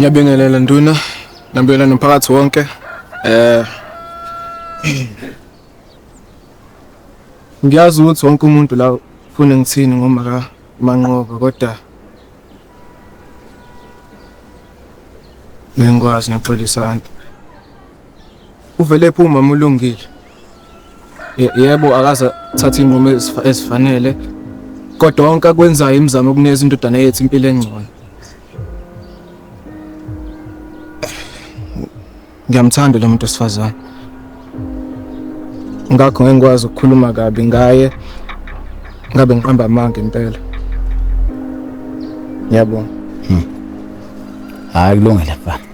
Ngiyabingelela Nduna, ngiyabingelela nomphakathi wonke. Ngiyazi ukuthi wonke umuntu la ufuna ngithini ngoma kaManqoba kodwa ngingakwazi ngixolisa. Uvele phi umama ulungile? Yebo akaze thatha inqumo ezifanele kodwa wonke akwenzayo imizamo ukunikeza indodana yethu impilo engcono. Ngiyamthanda lo muntu osifazane. Ngakho ngeke ngikwazi ukukhuluma kabi ngaye ngabe ngiqamba amanga impela. Ngiyabonga. Hayi kulungile baba.